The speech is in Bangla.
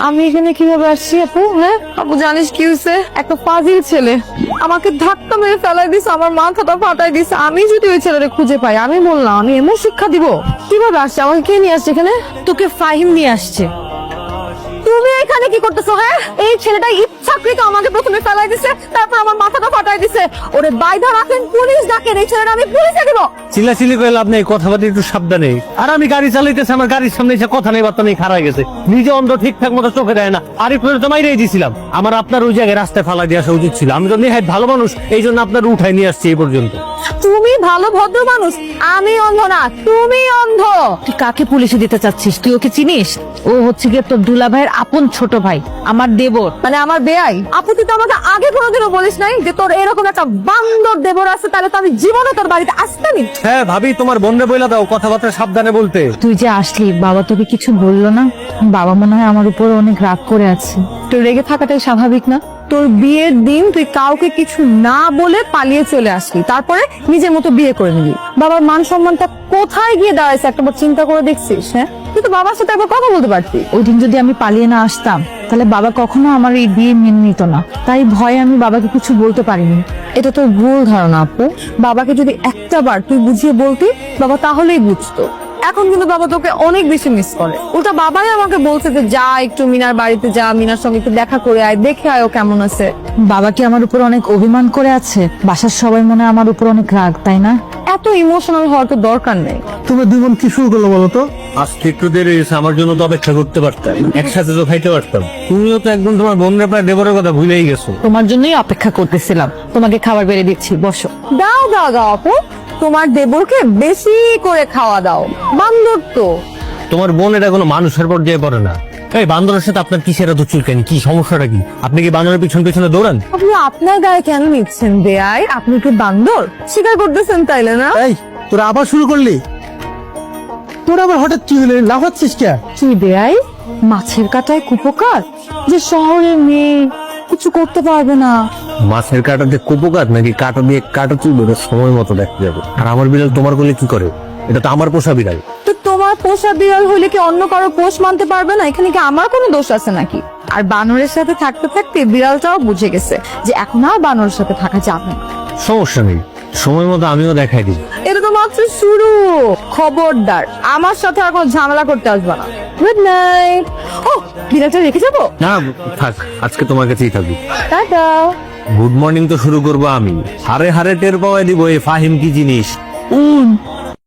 আমি এখানে কিভাবে আসছি আপু? হ্যাঁ আপু, জানিস কি হয়েছে? একটা ফাজিল ছেলে আমাকে ধাক্কা মেরে ফেলাই দিছে, আমার মাথাটা ফাটাই দিছে। আমি যদি ওই ছেলেটা খুঁজে পাই, আমি বললাম আমি এমন শিক্ষা দিব। কিভাবে আসছে? আমাকে কে নিয়ে আসছে এখানে? তোকে ফাহিম নিয়ে আসছে। তুমি এখানে কি করতেছো? হ্যাঁ, এই ছেলেটা ইচ্ছাকৃত আমাকে প্রথমে ফেলাই দিছে, তারপর আমার মাথাটা ফাটাই দিছে। ওরে বাইধা রাখেন, পুলিশ ডাকেন, এই ছেলেটা আমি পুলিশে দিব। চিল্লাচিল্লি করে লাভ নেই, কথাবার্তা একটু সাবধানে। আর আমি গাড়ি চালাইতেছি, আমার গাড়ির সামনে এসে কথা নেই বার্তা নেই, খারাপ গেছে। নিজে অন্ধ, ঠিকঠাক মতো চোখে দেয় না। আর একটু তো মাইরেই দিছিলাম। আমার আপনার ওই জায়গায় রাস্তায় ফালা দিয়ে আসা উচিত ছিল। আমি তো নেহাত ভালো মানুষ, এই জন্য আপনার উঠাই নিয়ে আসছি এই পর্যন্ত। তুমি ভালো ভদ্র মানুষ, আমি অন্ধ না, তুমি অন্ধ। তুই কাকে পুলিশে দিতে চাচ্ছিস? তুই ওকে চিনিস? ও হচ্ছে গিয়ে তোর দুলা ভাইয়ের আপন ছোট ভাই, আমার দেবর, মানে আমার বেয়াই। আপু, তুই তো আমাকে আগে কোনোদিনও বলিস নাই যে তোর এরকম একটা বান্দর দেবর আছে, তাহলে তো আমি জীবনে তোর বাড়িতে আসতামই। হ্যাঁ ভাবি, তোমার বোনরে বইলা দাও কথাবার্তা সাবধানে বলতে। তুই যে আসলি, বাবা তোকে কিছু বললো না? বাবা মনে হয় আমার উপর অনেক রাগ করে আছে। তোর রেগে থাকাটাই স্বাভাবিক না? তোর বিয়ের দিন তুই কাউকে কিছু না বলে পালিয়ে চলে আসলি, তারপরে নিজের মতো বিয়ে করে নিবি। বাবার মান সম্মানটা কোথায় গিয়ে দাঁড়াইছে একবার চিন্তা করে দেখছিস? হ্যাঁ, তুই তো বাবার সাথে একবার কথা বলতে পারতি। ওই দিন যদি আমি পালিয়ে না আসতাম, তাহলে বাবা কখনো আমার এই বিয়ে মেনে নিত না। তাই ভয়ে আমি বাবাকে কিছু বলতে পারিনি। এটা তোর ভুল ধারণা আপু। বাবাকে যদি একটা বার তুই বুঝিয়ে বলতি, বাবা তাহলেই বুঝতো। এখন কিন্তু বাবা তোকে অনেক বেশি মিস করে। ওটা বাবাই আমাকে বলছে যে যা একটু মিনার বাড়িতে যা, মিনার সঙ্গে একটু দেখা করে আয়, দেখে আয় ও কেমন আছে। বাবা কি আমার উপর অনেক অভিমান করে আছে? বাসার সবাই মনে হয় আমার উপর অনেক রাগ, তাই না? এত ইমোশনাল হওয়ার তো দরকার নেই। তোমরা দুই বোন কি শুরু করলো বলো তো? আজকে একটু দেরি হয়েছে, আমার জন্য তো অপেক্ষা করতে পারতাম, একসাথে তো খাইতে পারতাম। তুমিও তো একদম তোমার বোনের প্রায় দেবরের কথা ভুলেই গেছো। তোমার জন্যই অপেক্ষা করতেছিলাম, তোমাকে খাবার বেড়ে দিচ্ছি, বসো। দাও দাও দাও আপু, তোমার দেবরকে বেশি করে খাওয়া দাও। বান্দর তো। তোমার বোন এটা কোনো মানুষের পর্যায়ে পড়ে না। এই বান্দরের সাথে আপনার কিসের এত চুলকানি? কি সমস্যাটা কি? আপনি কি বান্দরের পিছন পিছনে দৌড়ান? আপনি আপনার গায়ে কেন নিচ্ছেন বেয়াই? আপনি কি বান্দর স্বীকার করতেছেন তাইলে না? এই তোরা আবার শুরু করলি? তোরা আবার হঠাৎ কি হলে লাফাচ্ছিস কে? কি বেয়াই, মাছের কাটায় কুপোকার, যে শহরের মেয়ে কিছু করতে পারবে না। মাছের কাটা দিয়ে কুপোকাত নাকি কাটা দিয়ে কাটা চুল বেরো সময় মতো দেখতে যাবে। আর আমার বিড়াল তোমার কোলে কি করে? এটা তো আমার পোষা বিড়াল। তো তোমার পোষা বিড়াল হইলে কি অন্য কারো পোষ মানতে পারবে না? এখানে কি আমার কোনো দোষ আছে নাকি? আর বানরের সাথে থাকতে থাকতে বিড়ালটাও বুঝে গেছে যে এখন আর বানরের সাথে থাকা যাবে না। সমস্যা নেই, সময় মতো আমিও দেখাই দিই। এটা তো মাত্র শুরু। খবরদার আমার সাথে আর কোনো ঝামেলা করতে আসবে না। Good night. ও, বিড়ালটা রেখে যাবো? না থাক, আজকে তোমার কাছেই থাকবি। টাটা। গুড মর্নিং তো শুরু করবো আমি। হারে হারে টের পাওয়াই দিব এই ফাহিম কি জিনিস।